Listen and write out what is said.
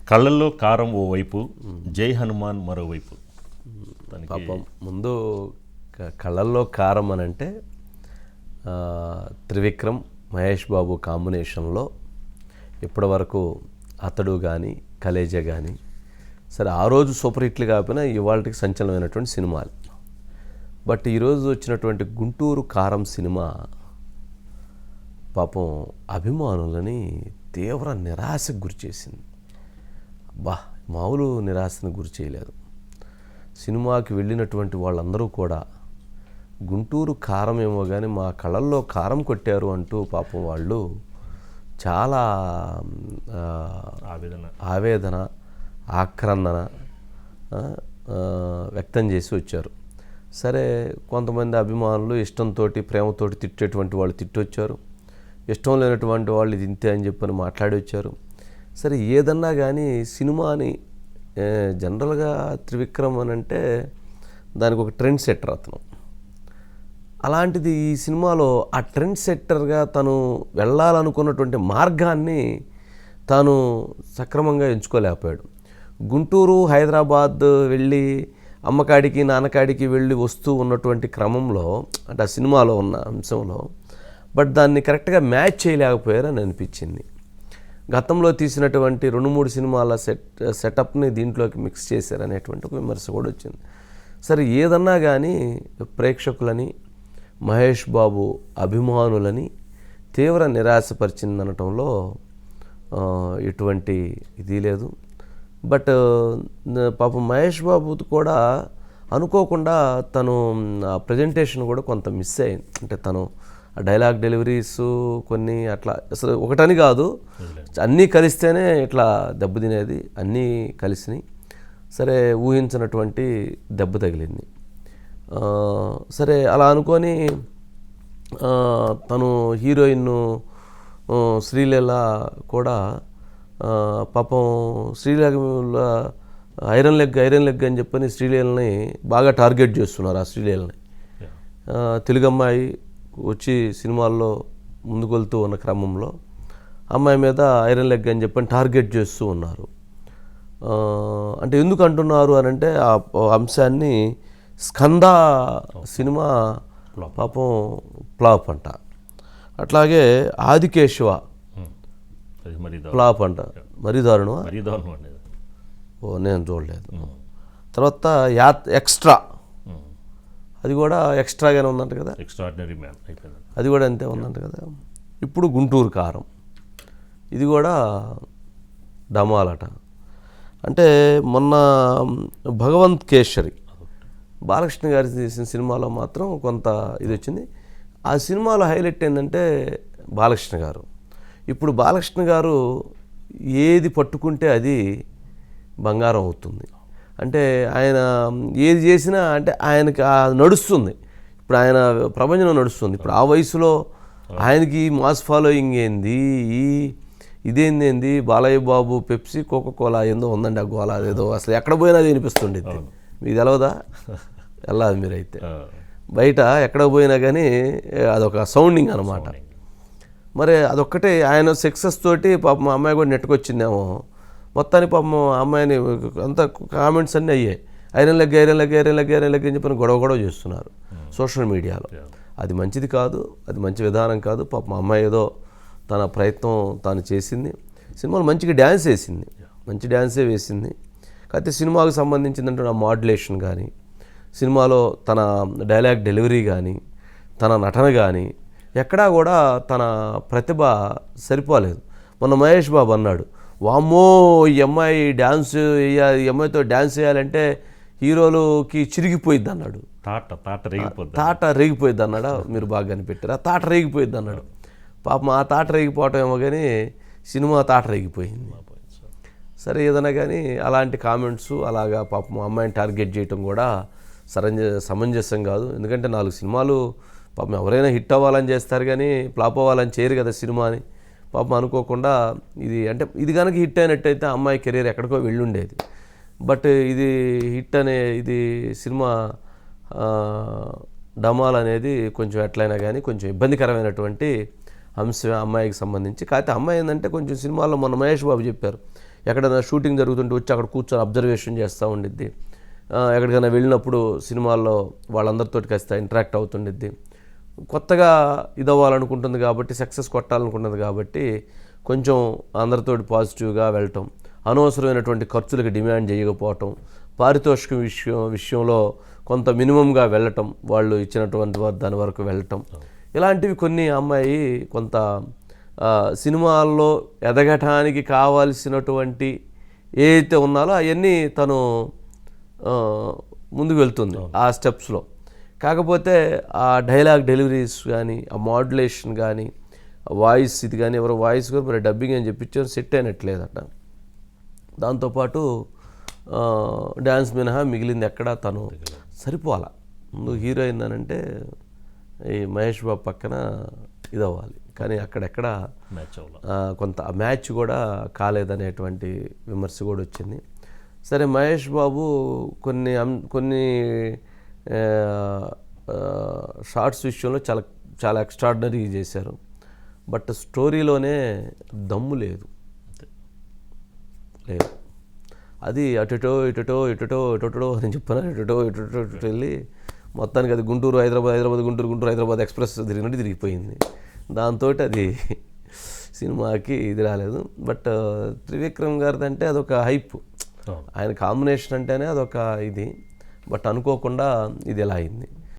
కళ్ళల్లో కారం ఓవైపు, జై హనుమాన్ మరోవైపు. పాపం ముందు కళ్ళల్లో కారం అని అంటే త్రివిక్రమ్ మహేష్ బాబు కాంబినేషన్లో ఇప్పటి వరకు అతడు కానీ కలేజా కానీ సరే ఆ రోజు సూపర్ హిట్లు కాకపోయినా ఇవాళకి సంచలనమైనటువంటి సినిమాలు. బట్ ఈరోజు వచ్చినటువంటి గుంటూరు కారం సినిమా పాపం అభిమానులని తీవ్ర నిరాశకు గురి చేసింది. మామూలు నిరాశను గురి చేయలేదు. సినిమాకి వెళ్ళినటువంటి వాళ్ళందరూ కూడా గుంటూరు కారం ఏమో కానీ మా కళ్ళల్లో కారం కొట్టారు అంటూ పాపం వాళ్ళు చాలా ఆవేదన ఆక్రందన వ్యక్తం చేసి వచ్చారు. సరే, కొంతమంది అభిమానులు ఇష్టంతో ప్రేమతో తిట్టేటువంటి వాళ్ళు తిట్టొచ్చారు, ఇష్టం లేనటువంటి వాళ్ళు ఇది ఇంతే అని చెప్పని మాట్లాడి వచ్చారు. సరే, ఏదన్నా కానీ సినిమాని జనరల్గా త్రివిక్రమ్ అని అంటే దానికి ఒక ట్రెండ్ సెట్టర్ అతను. అలాంటిది ఈ సినిమాలో ఆ ట్రెండ్ సెట్టర్గా తను వెళ్ళాలనుకున్నటువంటి మార్గాన్ని తాను సక్రమంగా ఎంచుకోలేకపోయాడు. గుంటూరు హైదరాబాద్ వెళ్ళి అమ్మకాడికి నాన్నకాడికి వెళ్ళి వస్తూ ఉన్నటువంటి క్రమంలో అంటే ఆ సినిమాలో ఉన్న అంశంలో బట్ దాన్ని కరెక్ట్గా మ్యాచ్ చేయలేకపోయారని అనిపించింది. గతంలో తీసినటువంటి 2-3 సినిమాల సెటప్ని దీంట్లోకి మిక్స్ చేశారనేటువంటి ఒక విమర్శ కూడా వచ్చింది. సరే, ఏదన్నా కానీ ప్రేక్షకులని మహేష్ బాబు అభిమానులని తీవ్ర నిరాశపరిచిందనటంలో ఎటువంటి ఇది లేదు. బట్ పాపం మహేష్ బాబు కూడా అనుకోకుండా తను ప్రజెంటేషన్ కూడా కొంత మిస్ అయింది. అంటే తను డైలాగ్ డెలివరీస్ కొన్ని అట్లా అసలు ఒకటని కాదు, అన్నీ కలిస్తేనే ఇట్లా దెబ్బతినేది, అన్నీ కలిసినాయి. సరే, ఊహించినటువంటి దెబ్బ తగిలింది. సరే, అలా అనుకొని తను హీరోయిన్ శ్రీలీల కూడా పాపం శ్రీలీల ఐరన్ లెగ్ అని చెప్పని శ్రీలీలని బాగా టార్గెట్ చేస్తున్నారు. ఆ శ్రీలీలని తెలుగు అమ్మాయి వచ్చి సినిమాల్లో ముందుకు వెళ్తూ ఉన్న క్రమంలో అమ్మాయి మీద ఐరన్ లెగ్ అని చెప్పని టార్గెట్ చేస్తూ ఉన్నారు. అంటే ఎందుకు అంటున్నారు అని అంటే ఆ అంశాన్ని స్కంద సినిమా పాపం ఫ్లాప్ అంట. అట్లాగే ఆదికేశవ ఫ్లాప్ అంట. మరీ దారుణం. నేను చూడలేదు. తర్వాత ఎక్స్ట్రా, అది కూడా ఎక్స్ట్రాగానే ఉందంట కదా, ఎక్స్ట్రాడినరీ మ్యాన్ అయిపోయింది, అది కూడా అంతే ఉందంట కదా. ఇప్పుడు గుంటూరు కారం, ఇది కూడా డమాలట. అంటే మొన్న భగవంత్ కేసరి బాలకృష్ణ గారి తీసిన సినిమాలో మాత్రం కొంత ఇది వచ్చింది. ఆ సినిమాలో హైలైట్ ఏంటంటే బాలకృష్ణ గారు. ఇప్పుడు బాలకృష్ణ గారు ఏది పట్టుకుంటే అది బంగారం అవుతుంది. అంటే ఆయన ఏది చేసినా అంటే ఆయనకి నడుస్తుంది. ఇప్పుడు ఆయన ప్రపంచంలో నడుస్తుంది. ఇప్పుడు ఆ వయసులో ఆయనకి మాస్ ఫాలోయింగ్ ఏంది, ఇదేంది బాలయ్య బాబు పెప్సీ కోకోకోలా ఏందో ఉందండి ఆ గోళ, అదేదో అసలు ఎక్కడ పోయినా అది వినిపిస్తుండే. మీకు తెలవదా? వెళ్ళాలి మీరైతే. బయట ఎక్కడ పోయినా కానీ అదొక సౌండింగ్ అనమాట. మరి అదొక్కటే ఆయన సక్సెస్ తోటి పాపం అమ్మాయి కూడా నెట్టుకొచ్చిందేమో. మొత్తానికి పాపం అమ్మాయిని అంత కామెంట్స్ అన్నీ అయ్యాయి. ఐరన్ లెగ్ అని చెప్పి గొడవ చేస్తున్నారు సోషల్ మీడియాలో. అది మంచిది కాదు, అది మంచి విధానం కాదు. పాపం అమ్మాయి ఏదో తన ప్రయత్నం తాను చేసింది. సినిమాలో మంచిగా డ్యాన్స్ వేసింది, మంచి డ్యాన్సే వేసింది. కాకపోతే సినిమాకు సంబంధించిందంటే నా మాడ్యులేషన్ కానీ, సినిమాలో తన డైలాగ్ డెలివరీ కానీ, తన నటన కానీ ఎక్కడా కూడా తన ప్రతిభ సరిపోలేదు. మొన్న మహేష్ బాబు అన్నాడు, వామ్మో ఈ అమ్మాయి డ్యాన్స్ వేయాలి, ఈ అమ్మాయితో డ్యాన్స్ వేయాలంటే హీరోలకి చిరిగిపోయిద్ది అన్నాడు. తాట రేగిపోయిద్ది అన్నాడా? మీరు బాగా కనిపెట్టారు. ఆ తాట రేగిపోయిద్ది అన్నాడు. పాపం ఆ తాట రేగిపోవటం ఏమో కానీ సినిమా తాట రేగిపోయింది. సరే, ఏదైనా కానీ అలాంటి కామెంట్స్ అలాగా పాపం అమ్మాయిని టార్గెట్ చేయటం కూడా సమంజసం కాదు. ఎందుకంటే 4 సినిమాలు పాపం ఎవరైనా హిట్ అవ్వాలని చేస్తారు కానీ ఫ్లాప్ అవ్వాలని చేయరు కదా సినిమాని. పాపం అనుకోకుండా ఇది కనుక హిట్ అయినట్టయితే అమ్మాయి కెరీర్ ఎక్కడికో వెళ్ళుండేది. బట్ ఇది హిట్ ఇది సినిమా డమాల్ అనేది కొంచెం ఎట్లయినా కానీ కొంచెం ఇబ్బందికరమైనటువంటి అంశం అమ్మాయికి సంబంధించి. కాకపోతే అమ్మాయి ఏంటంటే కొంచెం సినిమాల్లో మొన్న మహేష్ బాబు చెప్పారు, ఎక్కడైనా షూటింగ్ జరుగుతుంటే వచ్చి అక్కడ కూర్చొని అబ్జర్వేషన్ చేస్తూ ఉండిద్ది. ఎక్కడికైనా వెళ్ళినప్పుడు సినిమాల్లో వాళ్ళందరితో కాస్త ఇంటరాక్ట్ అవుతుండిద్ది. కొత్తగా ఇదవ్వాలనుకుంటుంది కాబట్టి, సక్సెస్ కొట్టాలనుకుంటుంది కాబట్టి కొంచెం అందరితో పాజిటివ్గా వెళ్ళటం, అనవసరమైనటువంటి ఖర్చులకు డిమాండ్ చేయకపోవటం, పారితోషికం విషయంలో కొంత మినిమంగా వెళ్ళటం, వాళ్ళు ఇచ్చినటువంటి దాని వరకు వెళ్ళటం, ఇలాంటివి కొన్ని అమ్మాయి కొంత సినిమాల్లో ఎదగటానికి కావాల్సినటువంటి ఏదైతే ఉన్నాలో అవన్నీ తను ముందుకు వెళ్తుంది ఆ స్టెప్స్లో. కాకపోతే ఆ డైలాగ్ డెలివరీస్ కానీ, ఆ మాడ్యులేషన్ కానీ, వాయిస్ ఇది కానీ, ఎవరో వాయిస్ కూడా మరి డబ్బింగ్ అని చెప్పించారు, సెట్ అయినట్లేదట. దాంతోపాటు డ్యాన్స్ మినహా మిగిలింది ఎక్కడా తను సరిపోవాలా. ముందు హీరోయిన్ అనంటే ఈ మహేష్ బాబు పక్కన ఇదవ్వాలి, కానీ అక్కడెక్కడ మ్యాచ్ అవ్వాలి, కొంత మ్యాచ్ కూడా కాలేదనేటువంటి విమర్శ కూడా వచ్చింది. సరే, మహేష్ బాబు కొన్ని షార్ట్స్ విషయంలో చాలా చాలా ఎక్స్ట్రాడినరీ చేశారు. బట్ స్టోరీలోనే దమ్ము లేదు. అది అటుటో అని చెప్పాను, ఇటుటో వెళ్ళి మొత్తానికి అది గుంటూరు హైదరాబాద్ గుంటూరు హైదరాబాద్ ఎక్స్ప్రెస్ తిరిగినట్టు తిరిగిపోయింది. దాంతో అది సినిమాకి ఇది రాలేదు. బట్ త్రివిక్రమ్ గారిది అంటే అదొక హైప్, ఆయన కాంబినేషన్ అంటేనే అదొక ఇది. బట్ అనుకోకుండా ఇది ఎలా అయింది.